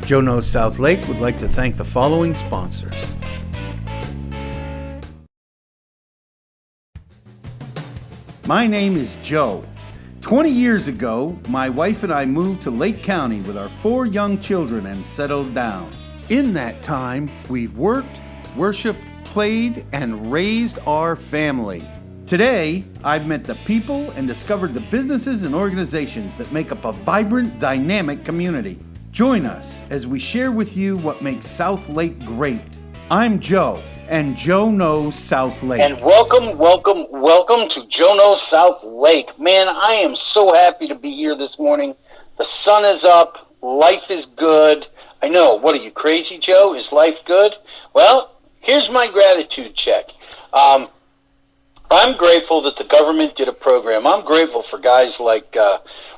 Joe Knows South Lake would like to thank the following sponsors. My name is Joe. 20 years ago, my wife and I moved to Lake County with our 4 young children and settled down. In that time, we've worked, worshiped, played, and raised our family. Today, I've met the people and discovered the businesses and organizations that make up a vibrant, dynamic community. Join us as we share with you what makes South Lake great. I'm Joe, and Joe Knows South Lake. And welcome to Joe Knows South Lake. Man, I am so happy to be here this morning. The sun is up. Life is good. I know. What are you, crazy, Joe? Is life good? Well, here's my gratitude check. I'm grateful that the government did a program. I'm grateful for guys like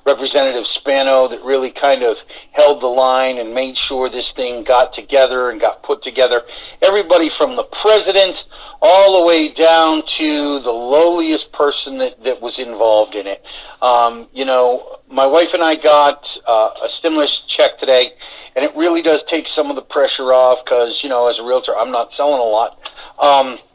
Representative Spano that really kind of held the line and made sure this thing got together and got put together. Everybody from the president all the way down to the lowliest person that was involved in it. My wife and I got a stimulus check today, and it really does take some of the pressure off because, as a realtor, I'm not selling a lot.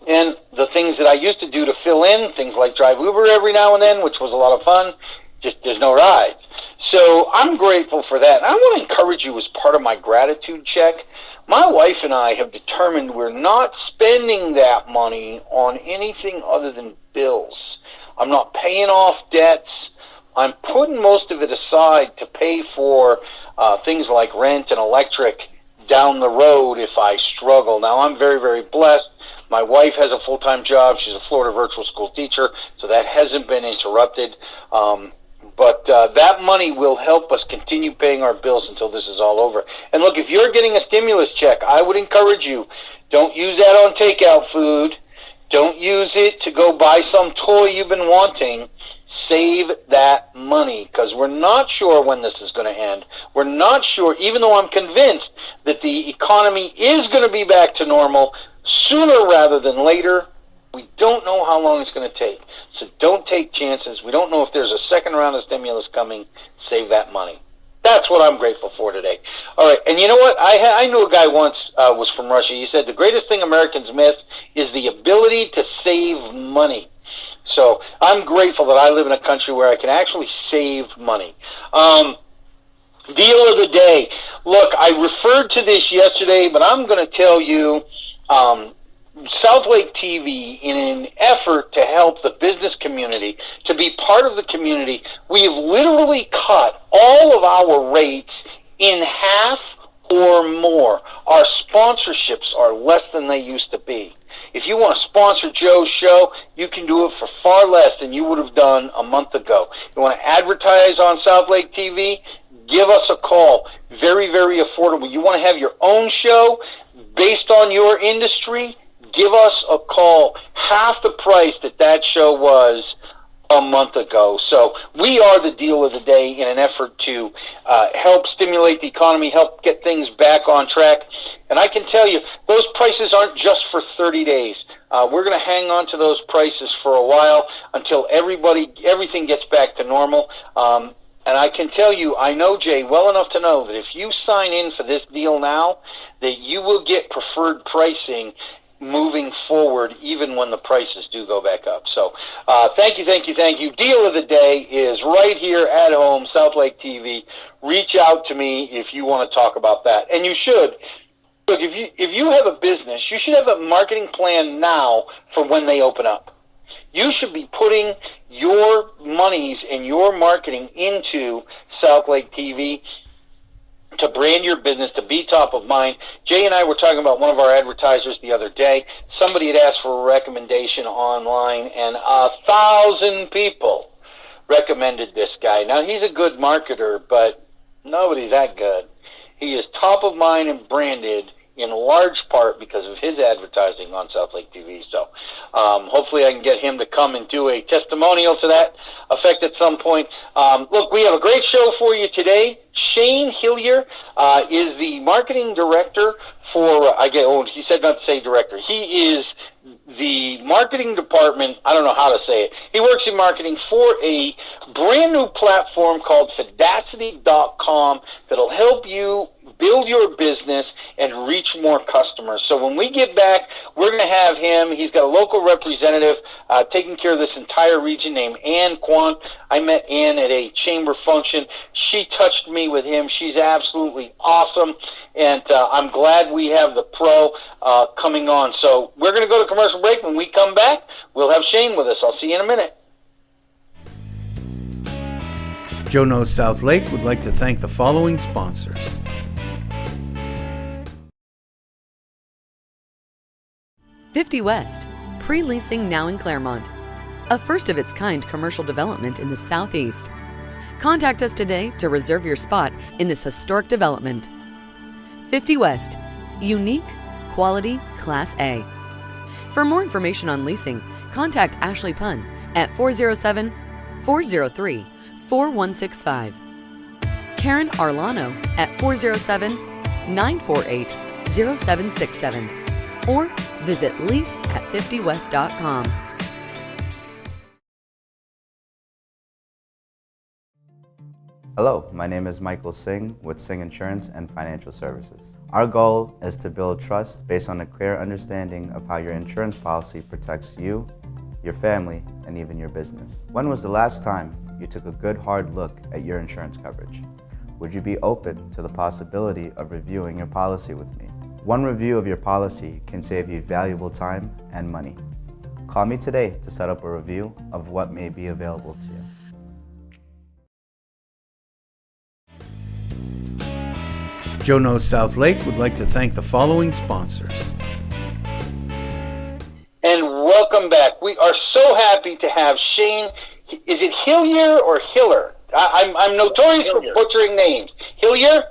And the things that I used to do to fill in, things like drive Uber every now and then, which was a lot of fun, just there's no rides. So I'm grateful for that. And I want to encourage you as part of my gratitude check. My wife and I have determined we're not spending that money on anything other than bills. I'm not paying off debts. I'm putting most of it aside to pay for things like rent and electric down the road if I struggle. Now, I'm very, very blessed. My wife has a full-time job. She's a Florida virtual school teacher, so that hasn't been interrupted. But that money will help us continue paying our bills until this is all over. And look, if you're getting a stimulus check, I would encourage you, don't use that on takeout food. Don't use it to go buy some toy you've been wanting. Save that money because we're not sure when this is going to end. We're not sure, even though I'm convinced that the economy is going to be back to normal sooner rather than later. We don't know how long it's going to take. So don't take chances. We don't know if there's a second round of stimulus coming. Save that money. That's what I'm grateful for today. All right, and you know what? I knew a guy once was from Russia. He said the greatest thing Americans miss is the ability to save money. So I'm grateful that I live in a country where I can actually save money. Deal of the day. Look, I referred to this yesterday, but I'm going to tell you, South Lake TV, in an effort to help the business community, to be part of the community, we have literally cut all of our rates in half or more. Our sponsorships are less than they used to be. If you want to sponsor Joe's show, you can do it for far less than you would have done a month ago. You want to advertise on South Lake TV? Give us a call. Very, very affordable. You want to have your own show based on your industry? Give us a call. Half the price that show was a month ago. So we are the deal of the day in an effort to help stimulate the economy, help get things back on track. And I can tell you, those prices aren't just for 30 days. We're going to hang on to those prices for a while until everything gets back to normal. And I can tell you, I know Jay well enough to know that if you sign in for this deal now, that you will get preferred pricing moving forward, even when the prices do go back up. So thank you. Deal of the day is right here at home, South Lake TV. Reach out to me if you want to talk about that. And you should. Look, if you have a business, you should have a marketing plan now for when they open up. You should be putting your monies and your marketing into South Lake TV to brand your business, to be top of mind. Jay and I were talking about one of our advertisers the other day. Somebody had asked for a recommendation online, and 1,000 people recommended this guy. Now, he's a good marketer, but nobody's that good. He is top of mind and branded in large part because of his advertising on South Lake TV. So hopefully I can get him to come and do a testimonial to that effect at some point. Look, we have a great show for you today. Shayne Hillier is the marketing director for, he said not to say director. He is the marketing department, I don't know how to say it. He works in marketing for a brand new platform called Fidacity.com that'll help you build your business, and reach more customers. So when we get back, we're going to have him. He's got a local representative taking care of this entire region named Ann Quant. I met Ann at a chamber function. She touched me with him. She's absolutely awesome, and I'm glad we have the pro coming on. So we're going to go to commercial break. When we come back, we'll have Shayne with us. I'll see you in a minute. Joe Knows South Lake would like to thank the following sponsors. "50 West, pre-leasing now in Claremont. A first-of-its-kind commercial development in the Southeast. Contact us today to reserve your spot in this historic development. 50 West, unique, quality, Class A. For more information on leasing, contact Ashley Punn at 407-403-4165. Karen Arlano at 407-948-0767. Or visit lease@50west.com. Hello, my name is Michael Singh with Singh Insurance and Financial Services. Our goal is to build trust based on a clear understanding of how your insurance policy protects you, your family, and even your business. When was the last time you took a good hard look at your insurance coverage? Would you be open to the possibility of reviewing your policy with me? One review of your policy can save you valuable time and money. Call me today to set up a review of what may be available to you. Joe Knows South Lake would like to thank the following sponsors. And welcome back. We are so happy to have Shayne. Is it Hillier or Hiller? I'm notorious Hillier. for butchering names. Hillier?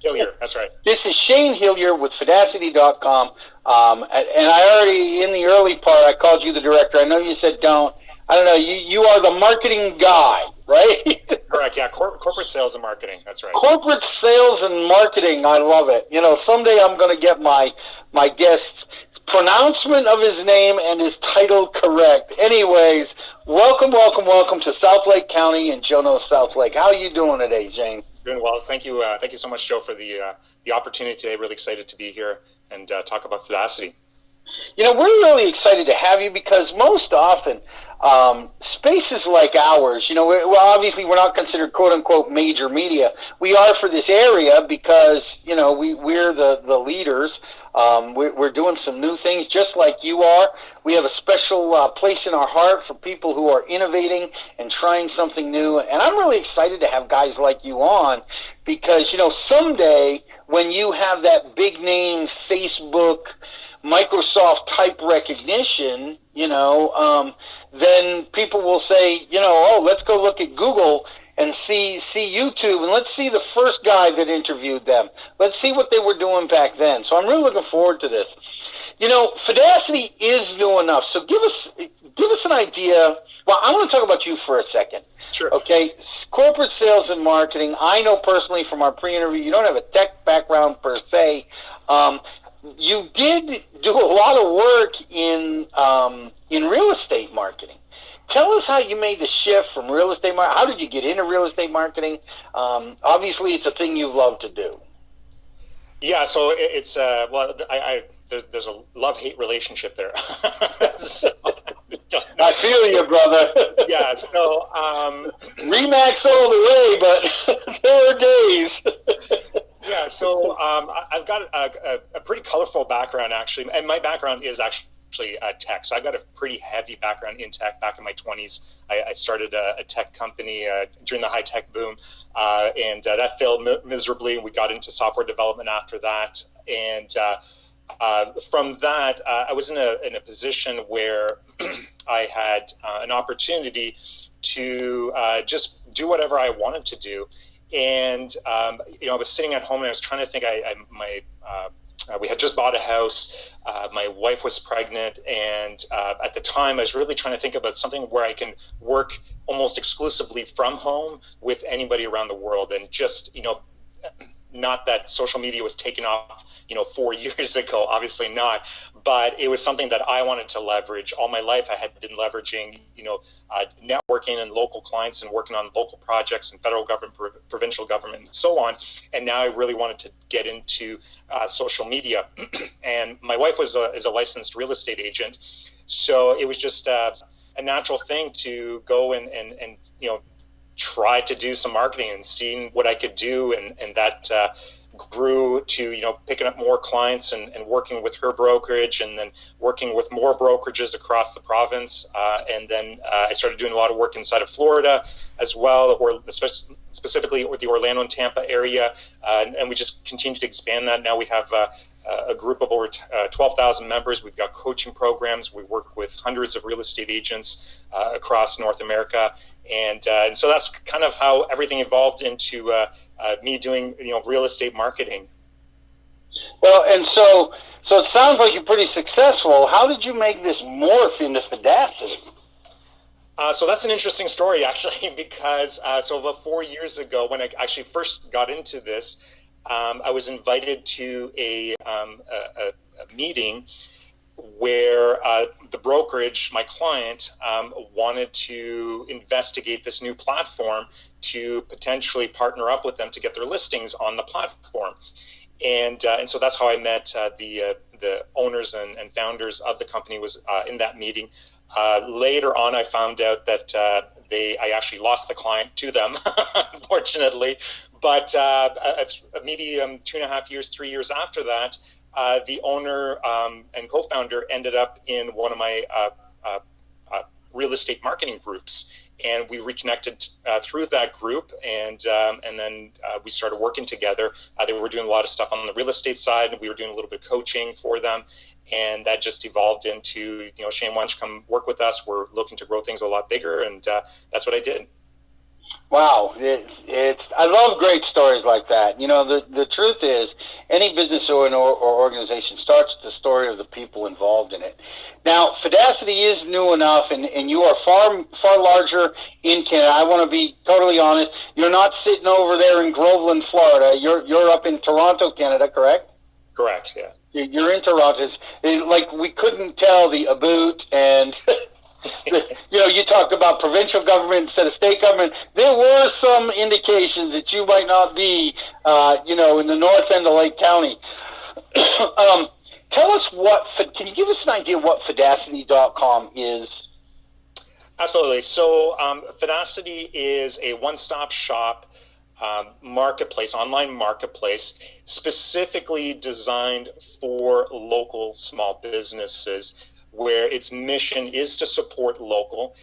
Hillier, that's right. This is Shayne Hillier with Fidacity.com. And I already, in the early part, I called you the director. I know you said don't. I don't know. You are the marketing guy, right? Correct, yeah. Corporate sales and marketing, that's right. Corporate sales and marketing, I love it. You know, someday I'm going to get my guest's pronouncement of his name and his title correct. Anyways, welcome to South Lake County and Joe Knows South Lake. How are you doing today, Shayne? Doing well. Thank you so much, Joe, for the opportunity today. Really excited to be here and talk about Fidacity. You know, we're really excited to have you because most often spaces like ours, you know, obviously we're not considered quote-unquote major media. We are for this area because, you know, we're the leaders. We're doing some new things just like you are. We have a special place in our heart for people who are innovating and trying something new. And I'm really excited to have guys like you on because, you know, someday when you have that big name Facebook, Microsoft type recognition, you know, then people will say, you know, oh, let's go look at Google and see YouTube, and let's see the first guy that interviewed them. Let's see what they were doing back then. So I'm really looking forward to this. You know, Fidacity is new enough. So give us an idea. Well, I want to talk about you for a second. Sure. Okay, corporate sales and marketing. I know personally from our pre-interview, you don't have a tech background per se. You did do a lot of work in real estate marketing. Tell us how you made the shift from real estate marketing. How did you get into real estate marketing? Obviously, it's a thing you love to do. Yeah, so it's well, there's a love-hate relationship there. So, I feel you, brother. Yeah, so Remax all the way, but there are days. Yeah, so I've got a pretty colorful background, actually, and my background is actually tech. So I've got a pretty heavy background in tech. Back in my 20s, I started a tech company during the high-tech boom, and that failed miserably, and we got into software development after that. And from that, I was in a position where I had an opportunity to just do whatever I wanted to do. And you know, I was sitting at home and I was trying to think. We had just bought a house. My wife was pregnant, and at the time, I was really trying to think about something where I can work almost exclusively from home with anybody around the world, and just, you know, not that social media was taken off, 4 years ago, obviously not, but it was something that I wanted to leverage. All my life I had been leveraging, networking and local clients and working on local projects and federal government, provincial government, and so on. And now I really wanted to get into social media. And my wife is a licensed real estate agent. So it was just a natural thing to go and try to do some marketing and seeing what I could do. And that grew to, picking up more clients and working with her brokerage, and then working with more brokerages across the province. And then I started doing a lot of work inside of Florida as well, or specifically the Orlando and Tampa area. And we just continue to expand that. Now we have a group of over 12,000 members. We've got coaching programs. We work with hundreds of real estate agents across North America. And so that's kind of how everything evolved into me doing, real estate marketing. Well, and so it sounds like you're pretty successful. How did you make this morph into Fidacity? So that's an interesting story, actually, because so about 4 years ago, when I actually first got into this, I was invited to a meeting where the brokerage, my client, wanted to investigate this new platform to potentially partner up with them to get their listings on the platform. And so that's how I met the owners and founders of the company. Was in that meeting. Later on, I found out that I actually lost the client to them, unfortunately. But maybe 2.5 years, 3 years after that, the owner and co-founder ended up in one of my real estate marketing groups, and we reconnected through that group, and then we started working together. They were doing a lot of stuff on the real estate side, and we were doing a little bit of coaching for them, and that just evolved into, Shayne, why don't you come work with us? We're looking to grow things a lot bigger, and that's what I did. Wow, I love great stories like that. The truth is, any business or organization starts with the story of the people involved in it. Now, Fidacity is new enough, and you are far larger in Canada. I want to be totally honest. You're not sitting over there in Groveland, Florida. You're up in Toronto, Canada, correct? Correct, yeah. You're in Toronto. It's like we couldn't tell the about and... you talked about provincial government instead of state government. There were some indications that you might not be, in the north end of Lake County. Tell us can you give us an idea what Fidacity.com is? Absolutely. So Fidacity is a one-stop shop marketplace, online marketplace, specifically designed for local small businesses, where its mission is to support local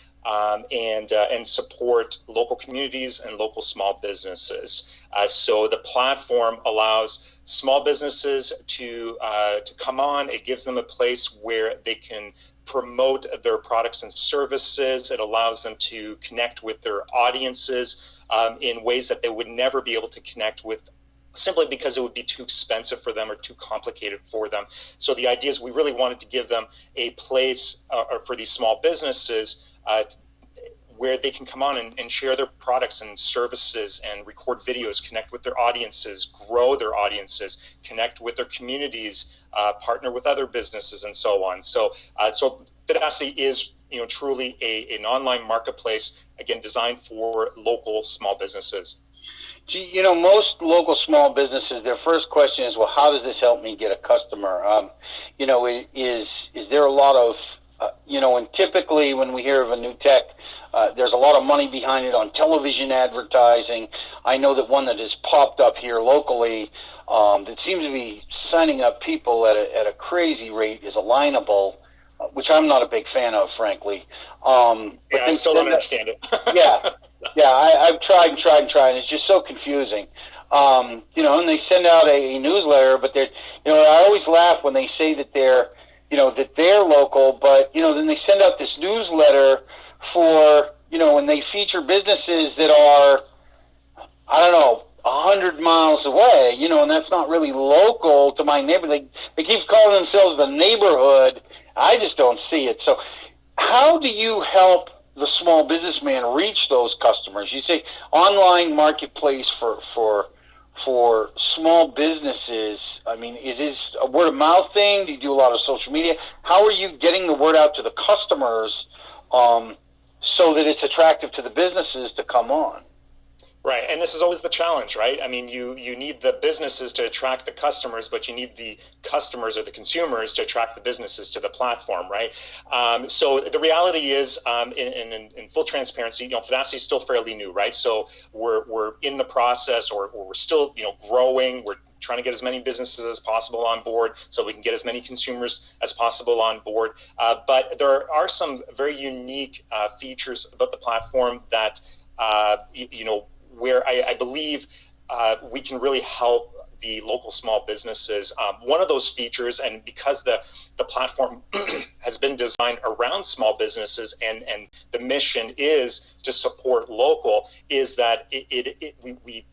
and support local communities and local small businesses. So the platform allows small businesses to come on. It gives them a place where they can promote their products and services. It allows them to connect with their audiences in ways that they would never be able to connect with, simply because it would be too expensive for them or too complicated for them. So the idea is we really wanted to give them a place for these small businesses where they can come on and share their products and services and record videos, connect with their audiences, grow their audiences, connect with their communities, partner with other businesses, and so on. So Fidacity is truly an online marketplace, again, designed for local small businesses. Gee, most local small businesses, their first question is, well, how does this help me get a customer? Is there a lot of, and typically when we hear of a new tech, there's a lot of money behind it on television advertising. I know that one that has popped up here locally that seems to be signing up people at a crazy rate is Alignable, which I'm not a big fan of, frankly. But I still don't understand it. Yeah, I've tried and it's just so confusing. And they send out a newsletter, but they're, I always laugh when they say that they're local, but, then they send out this newsletter for, when they feature businesses that are, 100 miles away, and that's not really local to my neighborhood. They keep calling themselves the neighborhood. I just don't see it. So how do you help the small businessman reach those customers? You say online marketplace for for small businesses? I mean, is this a word of mouth thing? Do you do a lot of social media? How are you getting the word out to the customers so that it's attractive to the businesses to come on? Right, and this is always the challenge, right? I mean, you need the businesses to attract the customers, but you need the customers or the consumers to attract the businesses to the platform, right? So the reality is, in full transparency, Fidacity is still fairly new, right? So we're in the process, or we're still, growing. We're trying to get as many businesses as possible on board so we can get as many consumers as possible on board. But there are some very unique features about the platform that, where I believe we can really help the local small businesses. One of those features, and because the platform has been designed around small businesses and the mission is to support local, is that the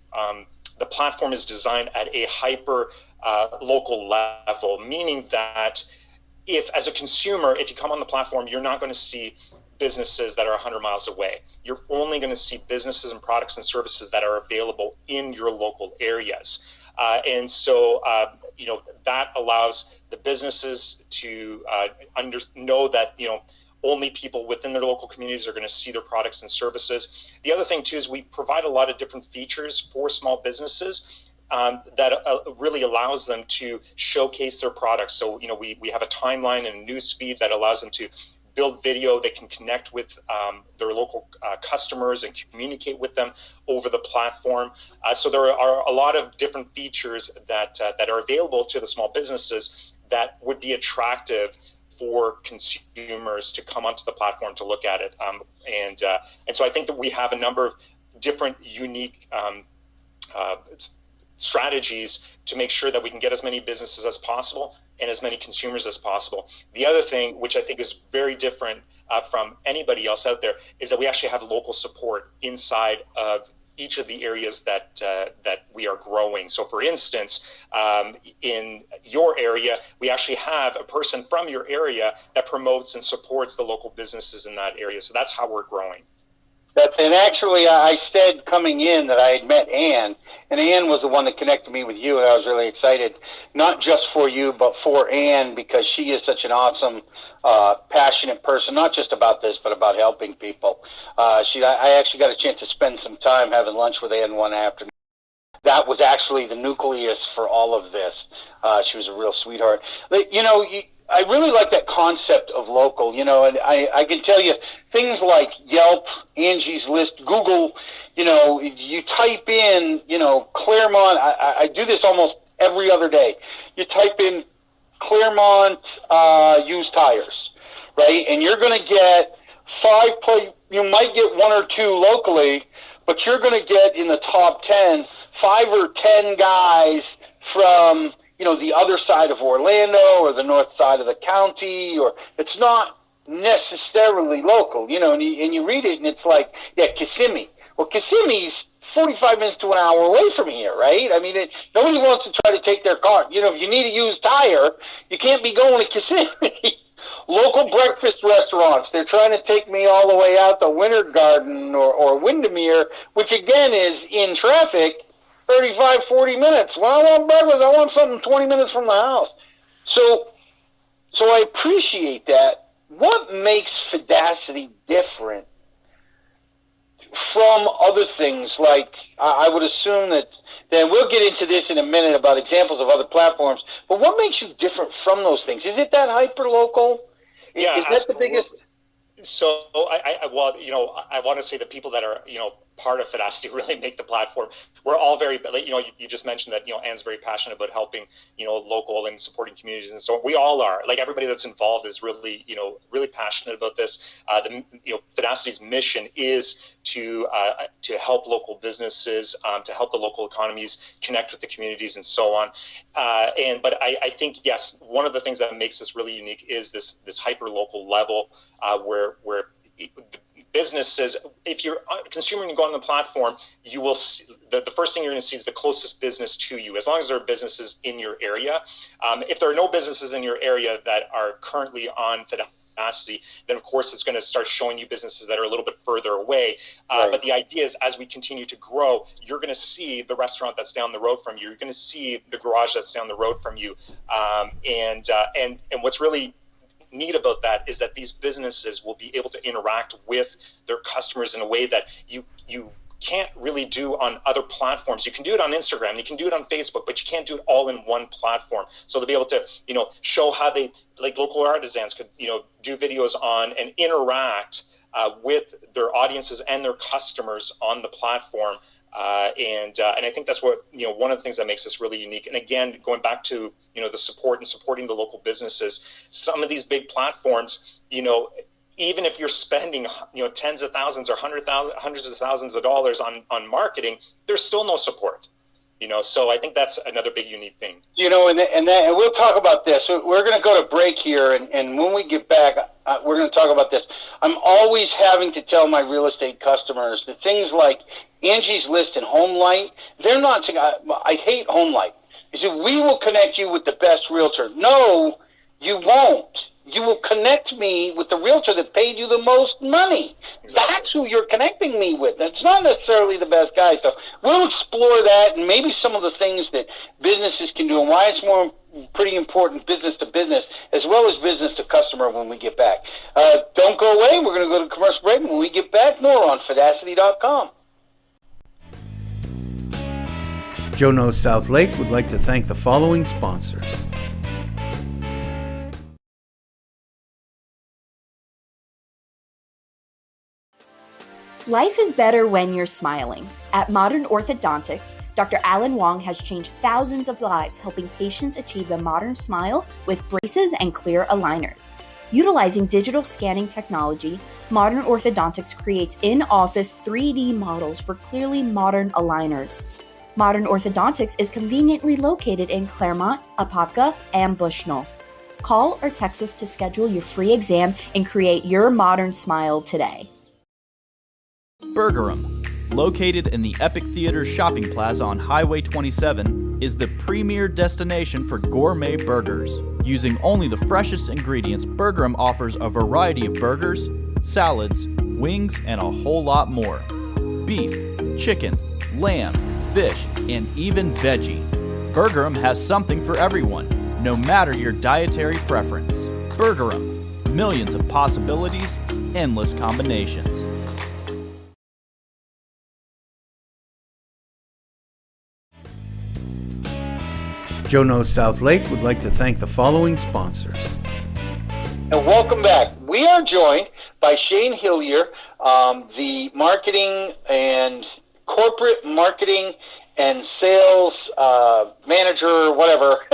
platform is designed at a hyper local level, meaning that if, as a consumer, if you come on the platform, you're not going to see businesses that are 100 miles away. You're only going to see businesses and products and services that are available in your local areas. And so, that allows the businesses to know that, only people within their local communities are going to see their products and services. The other thing, too, is we provide a lot of different features for small businesses that really allows them to showcase their products. So, we have a timeline and a news feed that allows them to build video that can connect with their local customers and communicate with them over the platform. So there are a lot of different features that are available to the small businesses that would be attractive for consumers to come onto the platform to look at it. And so I think that we have a number of different unique strategies to make sure that we can get as many businesses as possible and as many consumers as possible. The other thing, which I think is very different from anybody else out there, is that we actually have local support inside of each of the areas that we are growing. So for instance, in your area, we actually have a person from your area that promotes and supports the local businesses in that area. So that's how we're growing. And actually, I said coming in that I had met Ann, and Ann was the one that connected me with you, and I was really excited, not just for you, but for Ann, because she is such an awesome, passionate person, not just about this, but about helping people. I actually got a chance to spend some time having lunch with Ann one afternoon. That was actually the nucleus for all of this. She was a real sweetheart. I really like that concept of local, and I can tell you things like Yelp, Angie's List, Google, you type in, Claremont. I do this almost every other day. You type in Claremont used tires, right? And you're going to get you might get one or two locally, but you're going to get in the top 10, 5 or 10 guys from the other side of Orlando or the north side of the county, or it's not necessarily local, and you read it and it's like, yeah, Kissimmee. Well, Kissimmee's 45 minutes to an hour away from here, right? I mean, nobody wants to try to take their car. If you need a used tire, you can't be going to Kissimmee. Local breakfast restaurants, they're trying to take me all the way out to Winter Garden or Windermere, which again is in traffic 35, 40 minutes. When I want breakfast, I want something 20 minutes from the house. So I appreciate that. What makes Fidacity different from other things? Like, I would assume that, then we'll get into this in a minute about examples of other platforms, but what makes you different from those things? Is it that hyper-local? Yeah, is that the biggest? So I want to say the people that are, part of Fidacity really make the platform. We're all very, you just mentioned that, Ann's very passionate about helping, local and supporting communities. And so we all are. Like, everybody that's involved is really, really passionate about this. Fidacity's mission is to help local businesses, to help the local economies connect with the communities and so on. But I think, yes, one of the things that makes this really unique is this hyper local level where businesses, if you're a consumer and you go on the platform, you will see, the first thing you're going to see is the closest business to you, as long as there are businesses in your area. If there are no businesses in your area that are currently on capacity, then of course it's going to start showing you businesses that are a little bit further away. Right. But the idea is, as we continue to grow, you're going to see the restaurant that's down the road from you. You're going to see the garage that's down the road from you. And what's really neat about that is that these businesses will be able to interact with their customers in a way that you can't really do on other platforms. You can do it on Instagram, you can do it on Facebook, but you can't do it all in one platform. So they'll be able to, show how they, like local artisans could, do videos on and interact with their audiences and their customers on the platform. And I think that's what, one of the things that makes this really unique. And again, going back to, the support and supporting the local businesses, some of these big platforms, even if you're spending, tens of thousands or hundreds of thousands of dollars on marketing, there's still no support. So I think that's another big unique thing. And we'll talk about this. We're going to go to break here, and when we get back, we're going to talk about this. I'm always having to tell my real estate customers that things like Angie's List and HomeLight, they're not. I hate HomeLight. He said, we will connect you with the best realtor. No, you won't. You will connect me with the realtor that paid you the most money. Exactly. That's who you're connecting me with. It's not necessarily the best guy. So we'll explore that and maybe some of the things that businesses can do and why it's pretty important business to business as well as business to customer when we get back. Don't go away. We're going to go to commercial break. When we get back, more on Fidacity.com. Joe Knows South Lake would like to thank the following sponsors. Life is better when you're smiling. At Modern Orthodontics, Dr. Alan Wong has changed thousands of lives helping patients achieve the modern smile with braces and clear aligners. Utilizing digital scanning technology, Modern Orthodontics creates in-office 3D models for clearly modern aligners. Modern Orthodontics is conveniently located in Claremont, Apopka, and Bushnell. Call or text us to schedule your free exam and create your modern smile today. Burgerum, located in the Epic Theater shopping plaza on Highway 27, is the premier destination for gourmet burgers. Using only the freshest ingredients, Burgerum offers a variety of burgers, salads, wings, and a whole lot more. Beef, chicken, lamb, fish, and even veggie. Burgerum has something for everyone, no matter your dietary preference. Burgerum, millions of possibilities, endless combinations. Joe Knows South Lake would like to thank the following sponsors. And welcome back. We are joined by Shayne Hillier, the marketing and corporate marketing and sales manager, whatever,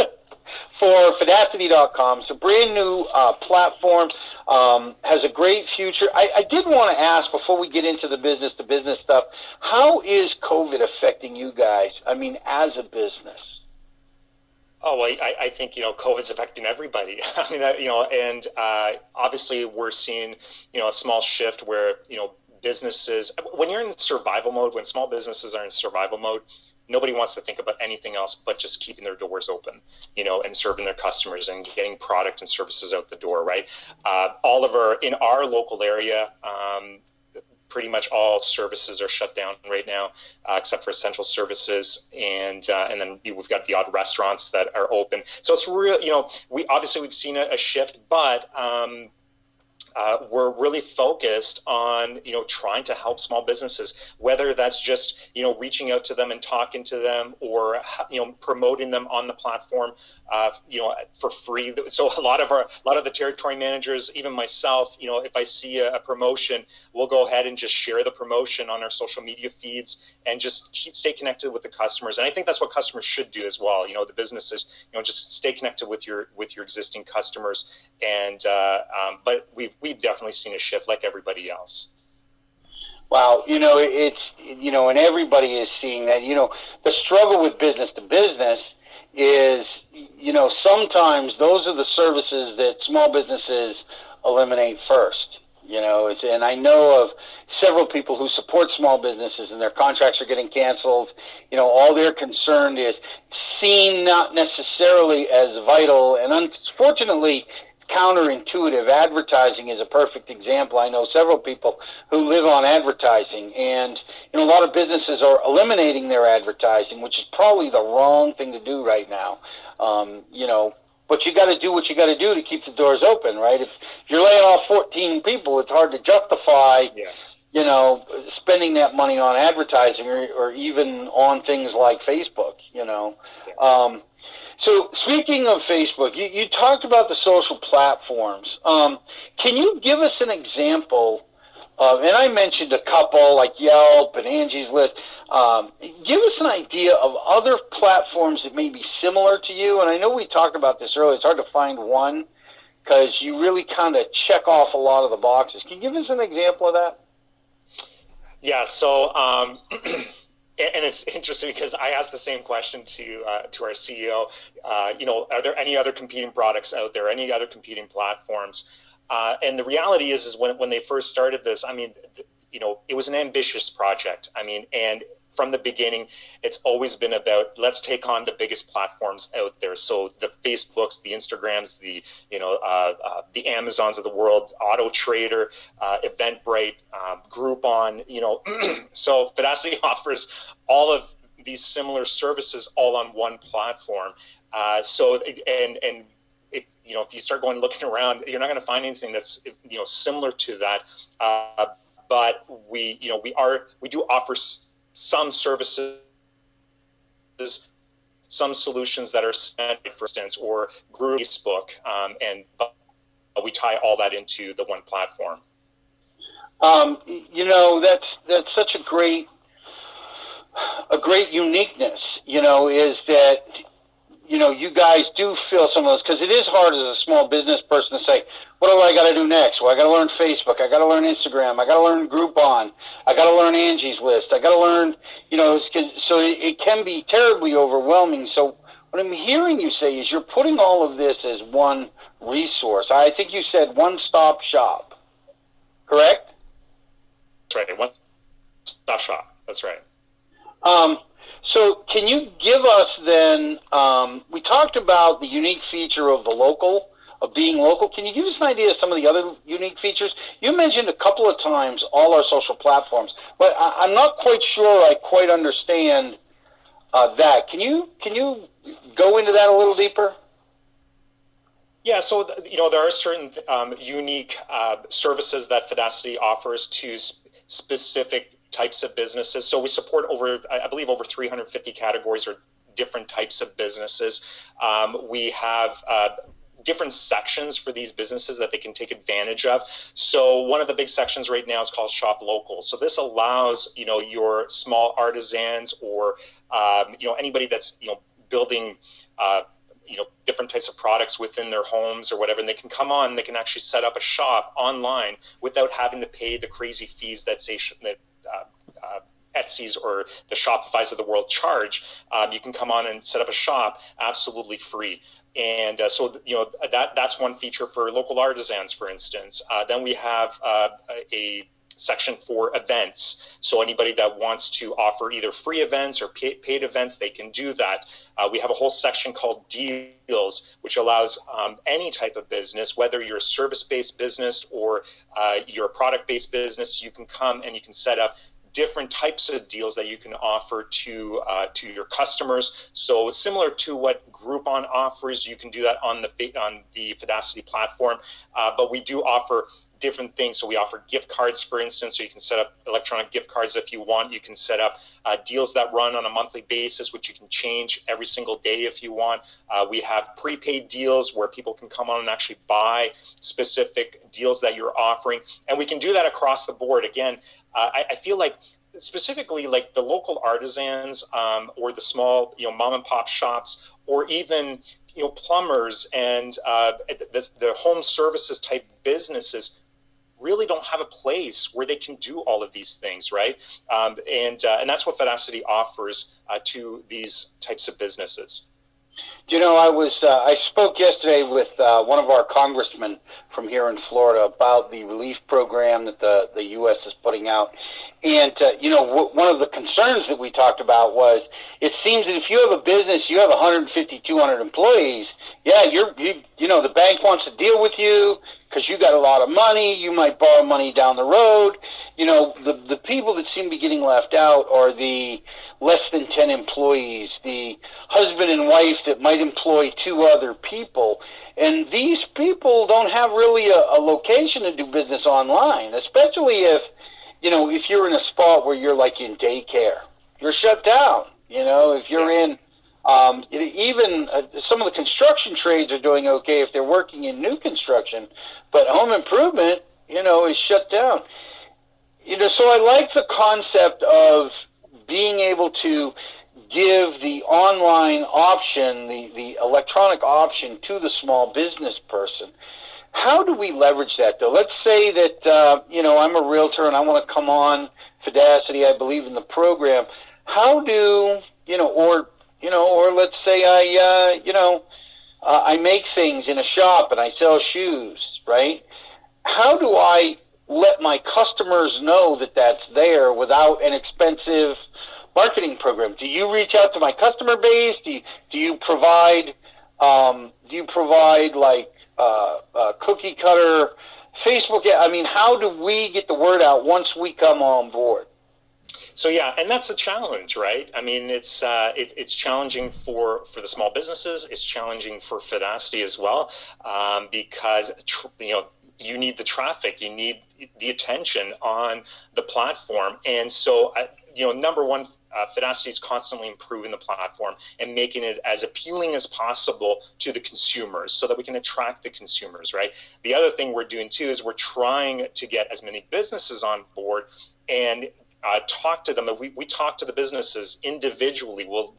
for Fidacity.com. It's a brand new platform, has a great future. I did want to ask before we get into the business-to-business stuff, how is COVID affecting you guys, as a business? Oh, I think, COVID's affecting everybody. And obviously we're seeing, a small shift where, businesses, when you're in survival mode, when small businesses are in survival mode, nobody wants to think about anything else but just keeping their doors open, and serving their customers and getting product and services out the door, right? In our local area, pretty much all services are shut down right now, except for essential services, and then we've got the odd restaurants that are open. So it's real. We've seen a shift, but we're really focused on trying to help small businesses, whether that's just reaching out to them and talking to them, or promoting them on the platform for free. So a lot of the territory managers, even myself, if I see a promotion, we'll go ahead and just share the promotion on our social media feeds and just stay connected with the customers. And I think that's what customers should do as well. The businesses, just stay connected with your existing customers. And but we've definitely seen a shift like everybody else. Wow, it's and everybody is seeing that. The struggle with business to business is, sometimes those are the services that small businesses eliminate first. And I know of several people who support small businesses and their contracts are getting canceled. All they're concerned is seen not necessarily as vital. And unfortunately, counterintuitive. Advertising is a perfect example. I know several people who live on advertising, and a lot of businesses are eliminating their advertising, which is probably the wrong thing to do right now. But you got to do what you got to do to keep the doors open, right? If you're laying off 14 people, it's hard to justify, spending that money on advertising or even on things like Facebook, So speaking of Facebook, you talked about the social platforms. Can you give us an example of, and I mentioned a couple like Yelp and Angie's List. Give us an idea of other platforms that may be similar to you. And I know we talked about this earlier. It's hard to find one because you really kind of check off a lot of the boxes. Can you give us an example of that? Yeah, so and it's interesting because I asked the same question to our CEO. Are there any other competing products out there? Any other competing platforms? And the reality is when they first started this, it was an ambitious project. And from the beginning, it's always been about, let's take on the biggest platforms out there. So the Facebooks, the Instagrams, the Amazons of the world, Auto Trader, Eventbrite, Groupon, so Fidacity offers all of these similar services all on one platform. If you start looking around, you're not going to find anything that's similar to that. But we do offer some services, some solutions that are sent, for instance, or group Facebook, and we tie all that into the one platform. That's such a great uniqueness. Is that you guys do feel some of those, because it is hard as a small business person to say, what do I got to do next? Well, I got to learn Facebook. I got to learn Instagram. I got to learn Groupon. I got to learn Angie's List. I got to learn, so it can be terribly overwhelming. So what I'm hearing you say is you're putting all of this as one resource. I think you said one-stop shop, correct? That's right. One-stop shop. That's right. So can you give us then, we talked about the unique feature of being local. Can you give us an idea of some of the other unique features? You mentioned a couple of times all our social platforms, but I'm not quite sure I quite understand that. Can you go into that a little deeper? Yeah, so there are certain unique services that Fidacity offers to specific types of businesses. So we support over 350 categories or different types of businesses. We have different sections for these businesses that they can take advantage of. So one of the big sections right now is called Shop Local. So this allows your small artisans or anybody that's building different types of products within their homes or whatever, and they can come on, they can actually set up a shop online without having to pay the crazy fees that Etsy's or the Shopify's of the world charge. You can come on and set up a shop absolutely free. And that's one feature for local artisans, for instance. Then we have a section for events. So anybody that wants to offer either free events or paid events, they can do that. We have a whole section called Deals, which allows any type of business, whether you're a service-based business or you're a product-based business, you can come and you can set up different types of deals that you can offer to your customers. So similar to what Groupon offers, you can do that on the Fidacity platform. But we do offer different things. So we offer gift cards, for instance, so you can set up electronic gift cards if you want. You can set up deals that run on a monthly basis, which you can change every single day if you want. We have prepaid deals where people can come on and actually buy specific deals that you're offering. And we can do that across the board. Again, I feel like specifically like the local artisans or the small, mom and pop shops, or even, plumbers and the home services type businesses really don't have a place where they can do all of these things, right? And that's what Fidacity offers to these types of businesses. I spoke yesterday with one of our congressmen from here in Florida about the relief program that the U.S. is putting out. And, one of the concerns that we talked about was it seems that if you have a business, you have 150, 200 employees, the bank wants to deal with you because you got a lot of money. You might borrow money down the road. The people that seem to be getting left out are the less than 10 employees, the husband and wife that might employ 2 other people. And these people don't have really a location to do business online, especially if you're in a spot where you're like in daycare, you're shut down. If you're in, even some of the construction trades are doing okay if they're working in new construction, but home improvement, is shut down. So I like the concept of being able to give the online option, the electronic option to the small business person. How do we leverage that, though? Let's say that, I'm a realtor and I want to come on Fidacity. I believe in the program. How do, or let's say I make things in a shop and I sell shoes, right? How do I let my customers know that that's there without an expensive marketing program? Do you reach out to my customer base? Do you provide like cookie cutter Facebook? I mean, how do we get the word out once we come on board? So yeah, and that's a challenge, right? I mean, it's challenging for the small businesses. It's challenging for Fidacity as well, because you need the traffic, you need the attention on the platform, and so number one, Fidacity is constantly improving the platform and making it as appealing as possible to the consumers so that we can attract the consumers, right? The other thing we're doing too is we're trying to get as many businesses on board and talk to them. We talk to the businesses individually. We'll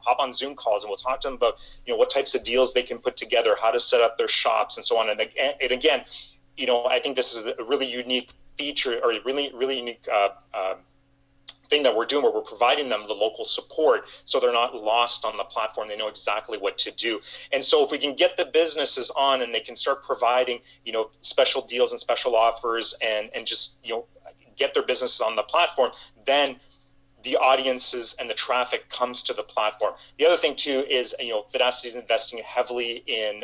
hop on Zoom calls and we'll talk to them about what types of deals they can put together, how to set up their shops, and so on. And again, I think this is a really unique feature, or a really unique thing that we're doing, where we're providing them the local support so they're not lost on the platform. They know exactly what to do. And so if we can get the businesses on and they can start providing special deals and special offers and just get their businesses on the platform, then the audiences and the traffic comes to the platform. The other thing too is, Fidacity is investing heavily in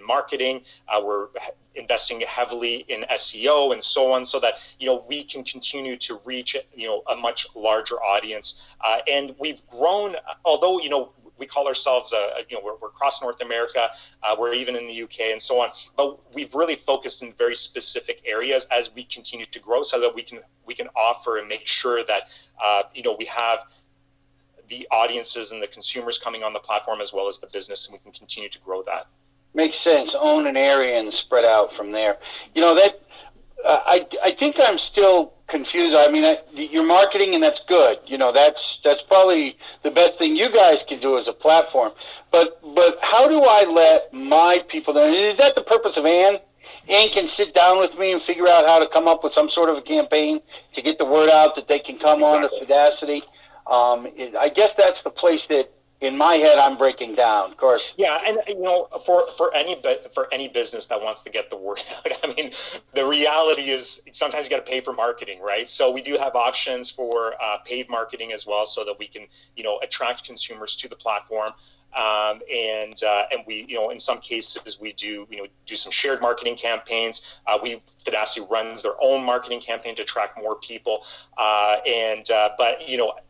marketing. We're investing heavily in SEO and so on, so that we can continue to reach a much larger audience. And we've grown, although we call ourselves we're across North America. We're even in the UK and so on. But we've really focused in very specific areas as we continue to grow, so that we can offer and make sure that we have the audiences and the consumers coming on the platform as well as the business, and we can continue to grow that. Makes sense. Own an area and spread out from there. I think I'm still confused. I mean, you're marketing, and that's good. That's probably the best thing you guys can do as a platform. But how do I let my people know? Is that the purpose of Ann? Ann can sit down with me and figure out how to come up with some sort of a campaign to get the word out that they can come on to Fidacity. I guess that's the place that, in my head, I'm breaking down. Of course. Yeah, and for any business that wants to get the word out, I mean, the reality is sometimes you got to pay for marketing, right? So we do have options for paid marketing as well, so that we can attract consumers to the platform. And we in some cases we do some shared marketing campaigns. Fidacity runs their own marketing campaign to attract more people. But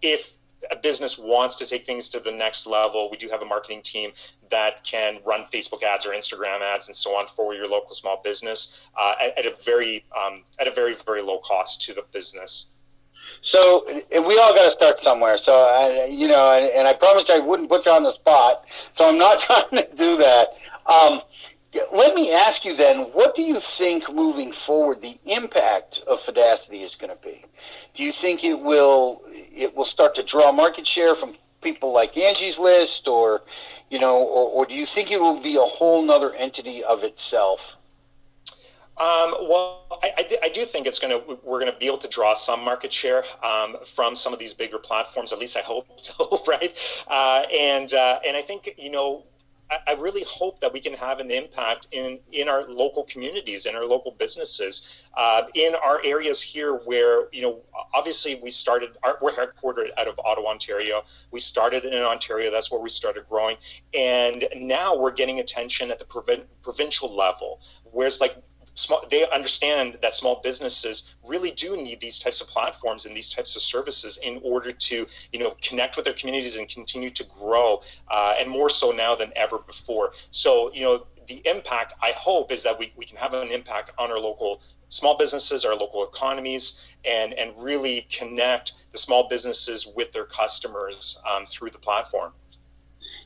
if a business wants to take things to the next level, we do have a marketing team that can run Facebook ads or Instagram ads and so on for your local small business at a very, very low cost to the business. So, and we all got to start somewhere. So, and I promised I wouldn't put you on the spot, so I'm not trying to do that. Let me ask you then, what do you think moving forward the impact of Fidacity is going to be? Do you think it will start to draw market share from people like Angie's List, or do you think it will be a whole nother entity of itself? Well, I do think we're going to be able to draw some market share from some of these bigger platforms. At least I hope so, right? And I think, I really hope that we can have an impact in our local communities, in our local businesses, in our areas here where, obviously we're headquartered out of Ottawa, Ontario. We started in Ontario. That's where we started growing. And now we're getting attention at the provincial level, where it's like, they understand that small businesses really do need these types of platforms and these types of services in order to, connect with their communities and continue to grow, and more so now than ever before. So, the impact, I hope, is that we can have an impact on our local small businesses, our local economies, and really connect the small businesses with their customers through the platform.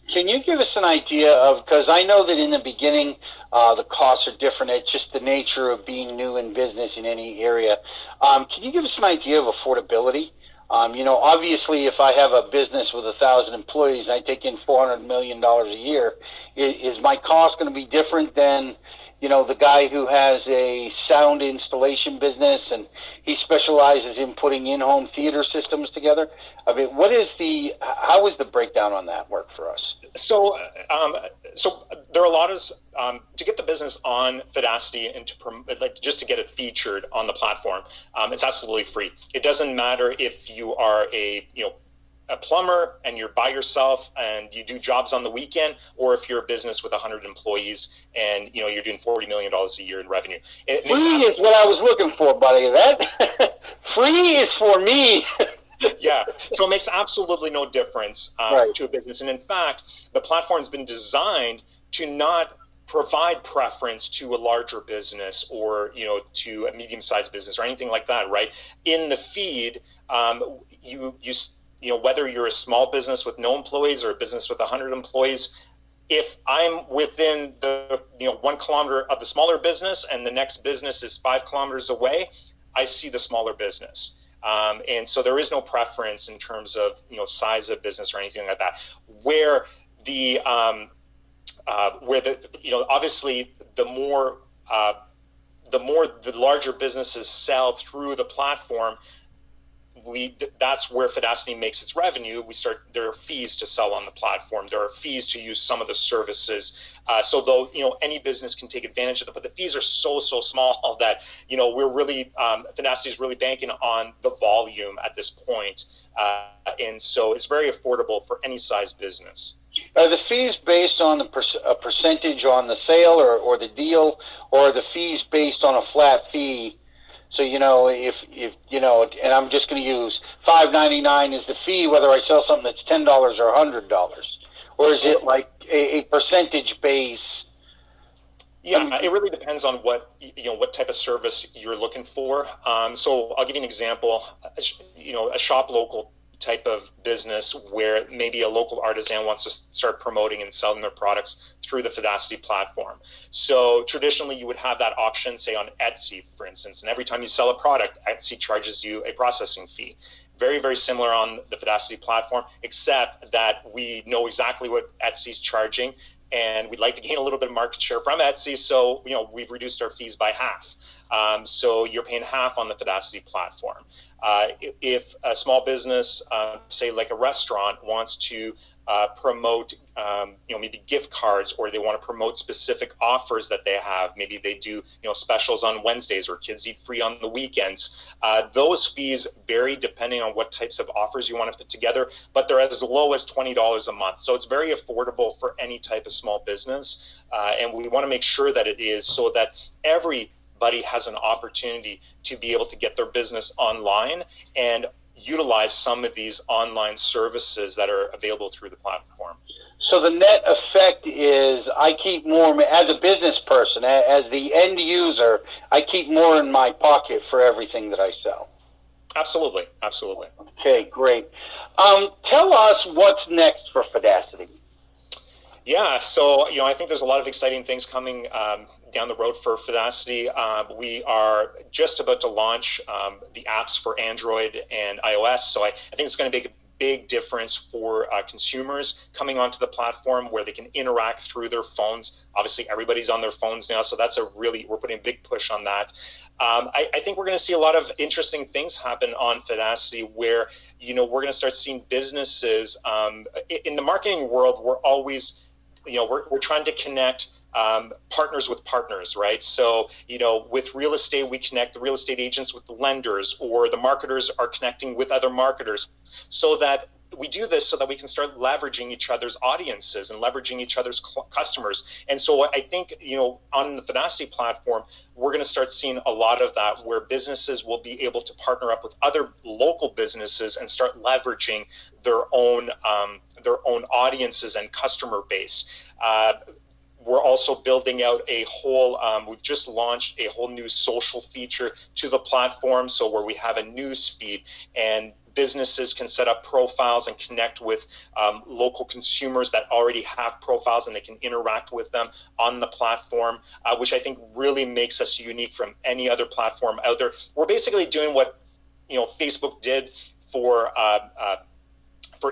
Can you give us an idea of, because I know that in the beginning, the costs are different. It's just the nature of being new in business in any area. Can you give us an idea of affordability? Obviously, if I have a business with 1,000 employees and I take in $400 million a year, is my cost going to be different than, the guy who has a sound installation business and he specializes in putting in-home theater systems together? I mean, how is the breakdown on that work for us? So there are a lot of, to get the business on Fidacity and just to get it featured on the platform, it's absolutely free. It doesn't matter if you are a plumber and you're by yourself and you do jobs on the weekend, or if you're a business with 100 employees and you're doing $40 million a year in revenue. Free is what I was looking for, buddy. That free is for me. Yeah, so it makes absolutely no difference to a business. And in fact, the platform's been designed to not provide preference to a larger business or to a medium-sized business or anything like that, right? In the feed, whether you're a small business with no employees or a business with 100 employees, if I'm within the 1 kilometer of the smaller business and the next business is 5 kilometers away, I see the smaller business. And so there is no preference in terms of size of business or anything like that. Where the obviously the more the larger businesses sell through the platform, that's where Fidacity makes its revenue. There are fees to sell on the platform. There are fees to use some of the services. So though, any business can take advantage of them, but the fees are so small that, we're really, Fidacity is really banking on the volume at this point. And so it's very affordable for any size business. Are the fees based on a percentage on the sale or the deal, or are the fees based on a flat fee? So, if and I'm just going to use $5.99 is the fee, whether I sell something that's $10 or $100, or is it like a percentage base? Yeah, it really depends on what type of service you're looking for. So I'll give you an example. A shop local type of business where maybe a local artisan wants to start promoting and selling their products through the Fidacity platform. So traditionally you would have that option, say on Etsy, for instance, and every time you sell a product, Etsy charges you a processing fee. Very, very similar on the Fidacity platform, except that we know exactly what Etsy's charging, and we'd like to gain a little bit of market share from Etsy. So, we've reduced our fees by half. So you're paying half on the Fidacity platform. If a small business, say like a restaurant, wants to promote, maybe gift cards, or they want to promote specific offers that they have, maybe they do, specials on Wednesdays or kids eat free on the weekends. Those fees vary depending on what types of offers you want to put together, but they're as low as $20 a month. So it's very affordable for any type of small business. And we want to make sure that it is so that everybody has an opportunity to be able to get their business online and utilize some of these online services that are available through the platform. So the net effect is I keep more, as a business person, as the end user, I keep more in my pocket for everything that I sell. Absolutely. Okay, great. Tell us what's next for Fidacity. Yeah, so I think there's a lot of exciting things coming down the road for Fidacity. We are just about to launch the apps for Android and iOS, so I think it's going to big difference for consumers coming onto the platform where they can interact through their phones. Obviously, everybody's on their phones now, so that's we're putting a big push on that. I think we're going to see a lot of interesting things happen on Fidacity where, we're going to start seeing businesses. In the marketing world, we're always, we're trying to connect partners with partners, right? So, with real estate, we connect the real estate agents with the lenders, or the marketers are connecting with other marketers, so that we do this so that we can start leveraging each other's audiences and leveraging each other's customers. And so I think, on the Fidacity platform, we're going to start seeing a lot of that, where businesses will be able to partner up with other local businesses and start leveraging their own audiences and customer base. We're also building out a whole, we've just launched a whole new social feature to the platform. So where we have a news feed, and businesses can set up profiles and connect with local consumers that already have profiles, and they can interact with them on the platform, which I think really makes us unique from any other platform out there. We're basically doing what, Facebook did for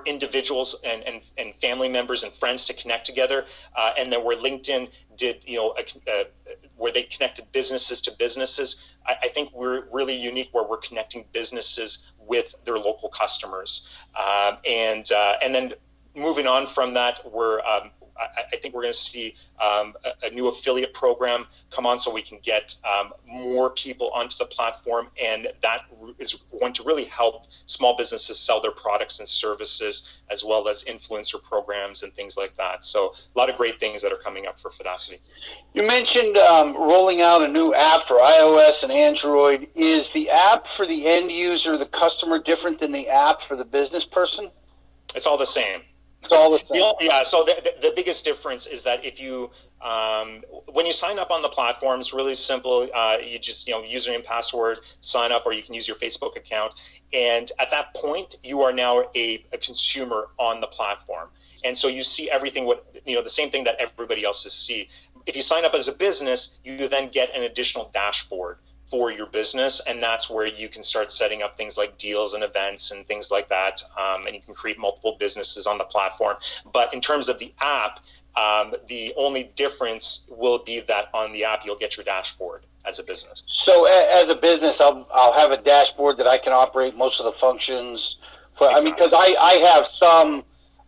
individuals and family members and friends to connect together, and then where LinkedIn did, where they connected businesses to businesses. I think we're really unique where we're connecting businesses with their local customers, and then moving on from that, I think we're going to see a new affiliate program come on, so we can get more people onto the platform, and that is going to really help small businesses sell their products and services, as well as influencer programs and things like that. So a lot of great things that are coming up for Fidacity. You mentioned rolling out a new app for iOS and Android. Is the app for the end user, the customer, different than the app for the business person? It's all the same. It's all the same. Yeah. So the biggest difference is that if you, when you sign up on the platform, it's really simple. You just, username, password, sign up, or you can use your Facebook account. And at that point, you are now a consumer on the platform. And so you see everything, the same thing that everybody else see. If you sign up as a business, you then get an additional dashboard for your business, and that's where you can start setting up things like deals and events and things like that, and you can create multiple businesses on the platform. But in terms of the app, the only difference will be that on the app you'll get your dashboard as a business. So as a business, I'll have a dashboard that I can operate most of the functions for. Exactly. I mean, because I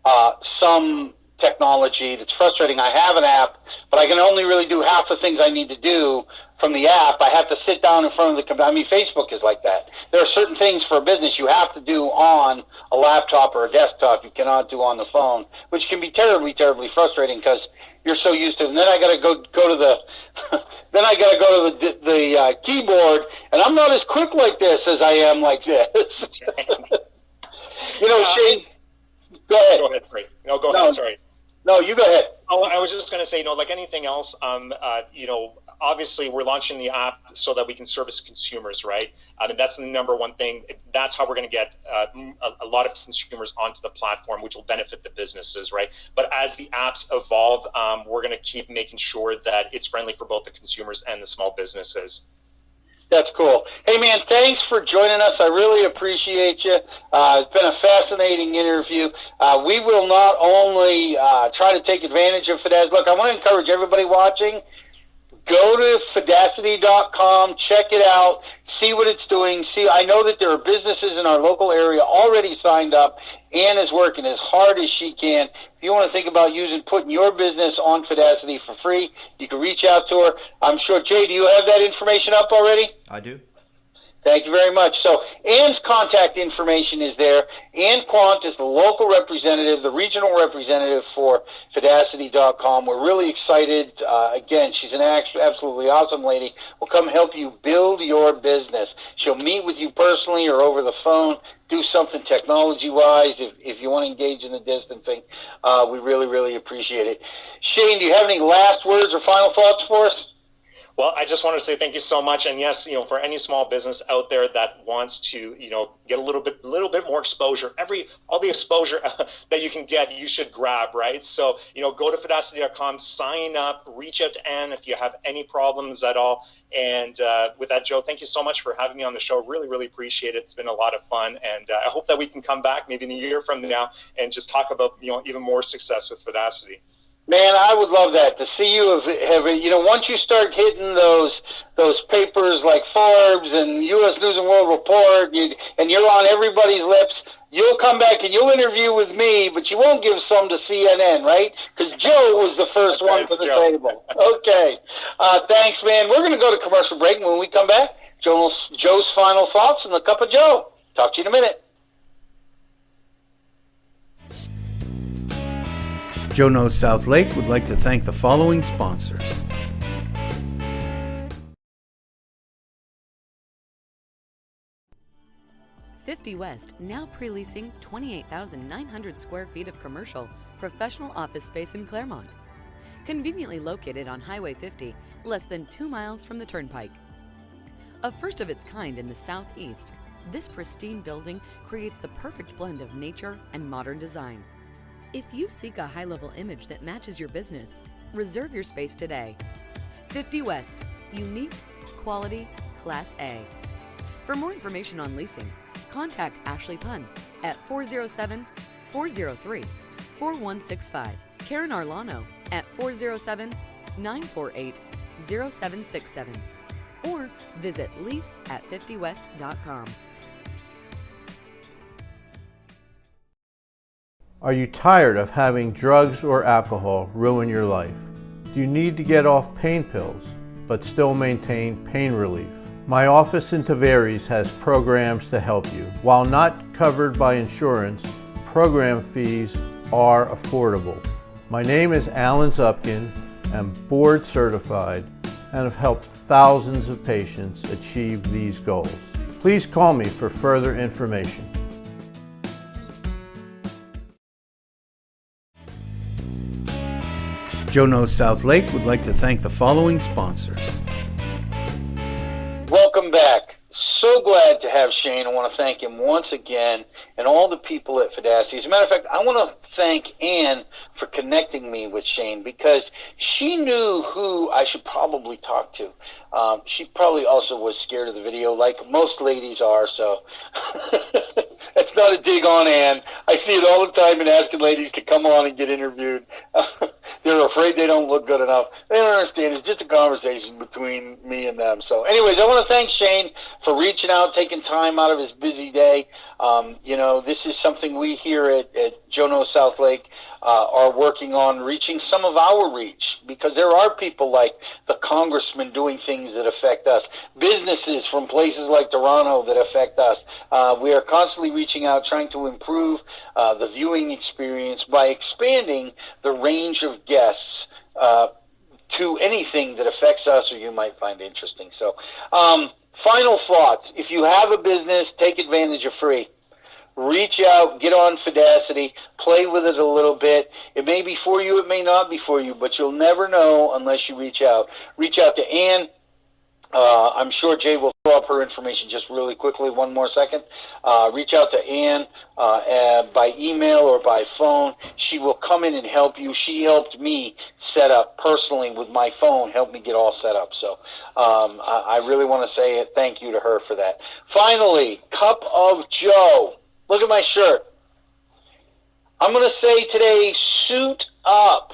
have some technology that's frustrating. I have an app, but I can only really do half the things I need to do from the app. I have to sit down in front of the computer. I mean, Facebook is like that. There are certain things for a business you have to do on a laptop or a desktop you cannot do on the phone, which can be terribly, terribly frustrating because you're so used to it. And then I got to go to the the keyboard, and I'm not as quick like this as I am like this. Shayne, go ahead. Go ahead, Frank. No, go ahead. Sorry. No, you go ahead. Oh, I was just going to say, like anything else, obviously we're launching the app so that we can service consumers, right? I mean, that's the number one thing. That's how we're going to get a lot of consumers onto the platform, which will benefit the businesses, right? But as the apps evolve, we're going to keep making sure that it's friendly for both the consumers and the small businesses. That's cool. Hey, man, thanks for joining us. I really appreciate you. It's been a fascinating interview. We will not only try to take advantage of Fidacity. Look, I want to encourage everybody watching, go to Fidacity.com, check it out, see what it's doing. I know that there are businesses in our local area already signed up. Ann is working as hard as she can. If you want to think about putting your business on Fidacity for free, you can reach out to her. I'm sure, Jay, do you have that information up already? I do. Thank you very much. So Ann's contact information is there. Ann Quant is the local representative, the regional representative for Fidacity.com. We're really excited. Again, she's an absolutely awesome lady. We'll come help you build your business. She'll meet with you personally or over the phone, do something technology-wise if you want to engage in the distancing. We really, really appreciate it. Shayne, do you have any last words or final thoughts for us? Well, I just want to say thank you so much. And yes, for any small business out there that wants to, get a little bit more exposure, all the exposure that you can get, you should grab, right? So, go to fidacity.com, sign up, reach out to Ann if you have any problems at all. And with that, Joe, thank you so much for having me on the show. Really, really appreciate it. It's been a lot of fun. And I hope that we can come back maybe in a year from now and just talk about, even more success with Fidacity. Man, I would love that, to see you have once you start hitting those papers like Forbes and U.S. News and World Report, and you're on everybody's lips, you'll come back and you'll interview with me, but you won't give some to CNN, right? Because Joe was the first one to the table. Okay. Thanks, man. We're going to go to commercial break. When we come back, Joe's final thoughts and the cup of Joe. Talk to you in a minute. Joe Knows South Lake would like to thank the following sponsors. "50 West" now pre-leasing 28,900 square feet of commercial, professional office space in Claremont. Conveniently located on Highway 50, less than 2 miles from the Turnpike. A first of its kind in the Southeast, this pristine building creates the perfect blend of nature and modern design. If you seek a high-level image that matches your business, reserve your space today. 50 West, unique, quality, Class A. For more information on leasing, contact Ashley Punn at 407-403-4165, Karen Arlano at 407-948-0767, or visit lease@50west.com. Are you tired of having drugs or alcohol ruin your life? Do you need to get off pain pills but still maintain pain relief? My office in Tavares has programs to help you. While not covered by insurance, program fees are affordable. My name is Alan Zupkin. I'm board certified and have helped thousands of patients achieve these goals. Please call me for further information. Joe Knows South Lake would like to thank the following sponsors. Welcome back. So glad to have Shayne. I want to thank him once again and all the people at Fidacity. As a matter of fact, I want to thank Ann for connecting me with Shayne, because she knew who I should probably talk to. She probably also was scared of the video, like most ladies are, so that's not a dig on Ann. I see it all the time in asking ladies to come on and get interviewed. They're afraid they don't look good enough. They don't understand. It's just a conversation between me and them. So anyways, I want to thank Shayne for reaching out, taking time out of his busy day. This is something we here at Joe Knows South Lake are working on, reaching some of our reach, because there are people like the congressman doing things that affect us, businesses from places like Toronto that affect us. We are constantly reaching out, trying to improve the viewing experience by expanding the range of guests to anything that affects us or you might find interesting. So final thoughts: if you have a business, take advantage of free. Reach out, get on Fidacity, play with it a little bit. It may be for you, it may not be for you, but you'll never know unless you reach out. Reach out to Ann. I'm sure Jay will throw up her information just really quickly. One more second. Reach out to Ann by email or by phone. She will come in and help you. She helped me set up personally with my phone, helped me get all set up. So I really want to say thank you to her for that. Finally, Cup of Joe. Look at my shirt. I'm going to say today, suit up.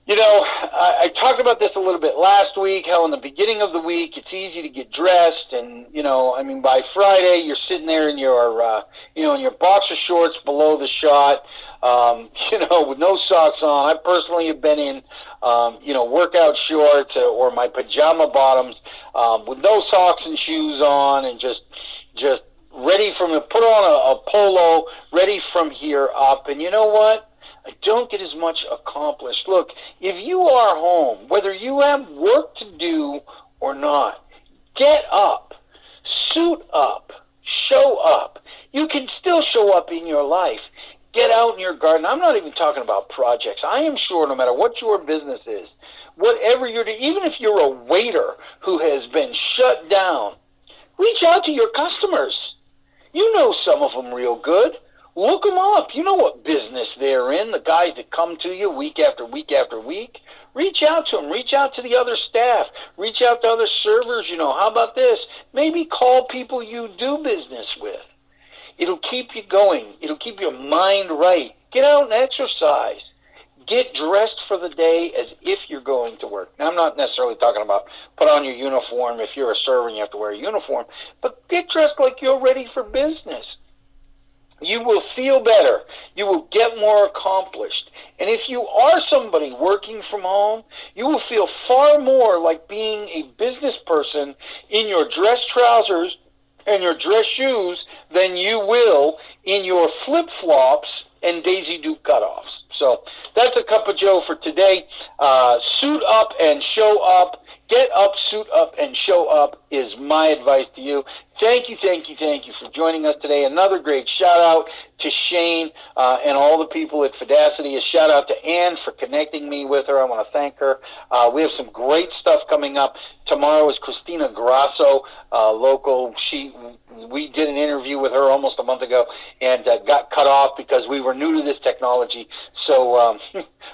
I talked about this a little bit last week, how in the beginning of the week, it's easy to get dressed. And, by Friday, you're sitting there in your, in your boxer shorts below the shot, with no socks on. I personally have been in, workout shorts or my pajama bottoms with no socks and shoes on, and just ready put on a polo, ready from here up. And you know what? I don't get as much accomplished. Look, if you are home, whether you have work to do or not, get up, suit up, show up. You can still show up in your life Get out in your garden. I'm not even talking about projects. I am sure no matter what your business is, whatever you're doing, even if you're a waiter who has been shut down, reach out to your customers. You know some of them real good. Look them up. You know what business they're in, the guys that come to you week after week after week. Reach out to them. Reach out to the other staff. Reach out to other servers. How about this? Maybe call people you do business with. It'll keep you going. It'll keep your mind right. Get out and exercise. Get dressed for the day as if you're going to work. Now, I'm not necessarily talking about put on your uniform if you're a server and you have to wear a uniform, but get dressed like you're ready for business. You will feel better. You will get more accomplished. And if you are somebody working from home, you will feel far more like being a business person in your dress trousers and your dress shoes than you will in your flip-flops and Daisy Duke cutoffs. So that's a cup of Joe for today. Suit up and show up. Get up, suit up, and show up is my advice to you. Thank you for joining us today. Another great shout out to Shayne and all the people at Fidacity. A shout out to Ann for connecting me with her. I want to thank her. We have some great stuff coming up. Tomorrow is Christina Grasso, local. We did an interview with her almost a month ago and got cut off because we were new to this technology. So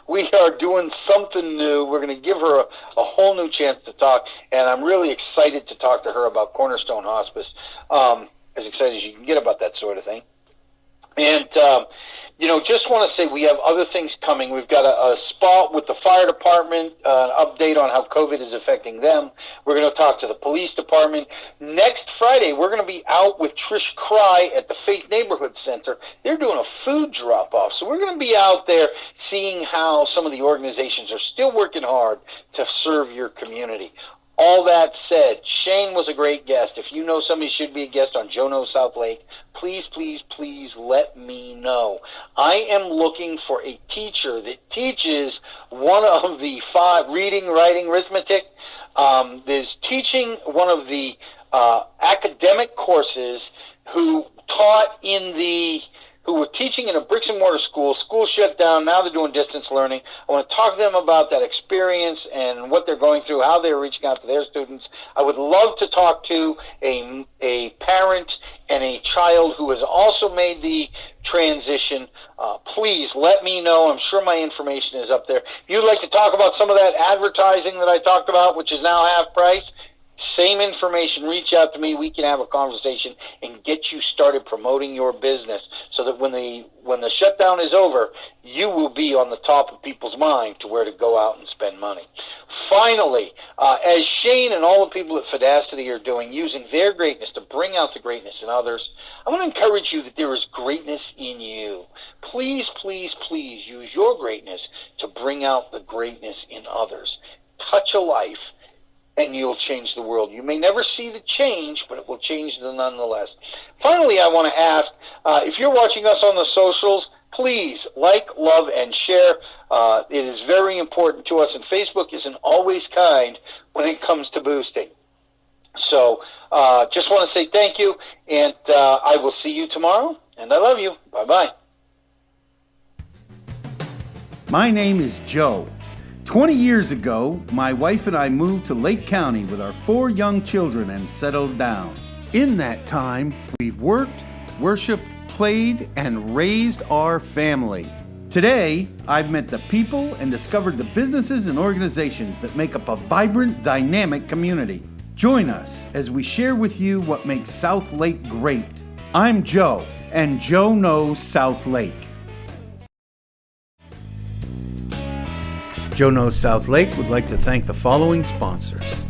we are doing something new. We're going to give her a whole new chance to talk, and I'm really excited to talk to her about Cornerstone Hospice. As excited as you can get about that sort of thing. And, just want to say we have other things coming. We've got a spot with the fire department, an update on how COVID is affecting them. We're going to talk to the police department. Next Friday, we're going to be out with Trish Cry at the Faith Neighborhood Center. They're doing a food drop-off. So we're going to be out there seeing how some of the organizations are still working hard to serve your community. All that said, Shayne was a great guest. If you know somebody should be a guest on Joe Knows South Lake, please let me know. I am looking for a teacher that teaches one of the 5 reading, writing, arithmetic. There's teaching one of the academic courses who were teaching in a bricks and mortar school. School shut down. Now they're doing distance learning. I want to talk to them about that experience and what they're going through, how they're reaching out to their students. I would love to talk to a parent and a child who has also made the transition. Please let me know. I'm sure my information is up there. If you'd like to talk about some of that advertising that I talked about, which is now half price, same information, reach out to me. We can have a conversation and get you started promoting your business so that when the shutdown is over, you will be on the top of people's mind to where to go out and spend money. Finally, as Shayne and all the people at Fidacity are doing, using their greatness to bring out the greatness in others, I want to encourage you that there is greatness in you. Please use your greatness to bring out the greatness in others. Touch a life, and you'll change the world. You may never see the change, but it will change nonetheless. Finally, I want to ask, if you're watching us on the socials, please like, love, and share. It is very important to us, and Facebook isn't always kind when it comes to boosting. So just want to say thank you, and I will see you tomorrow, and I love you. Bye-bye. My name is Joe. 20 years ago, my wife and I moved to Lake County with our 4 young children and settled down. In that time, we've worked, worshiped, played, and raised our family. Today, I've met the people and discovered the businesses and organizations that make up a vibrant, dynamic community. Join us as we share with you what makes South Lake great. I'm Joe, and Joe Knows South Lake. Joe Knows South Lake would like to thank the following sponsors: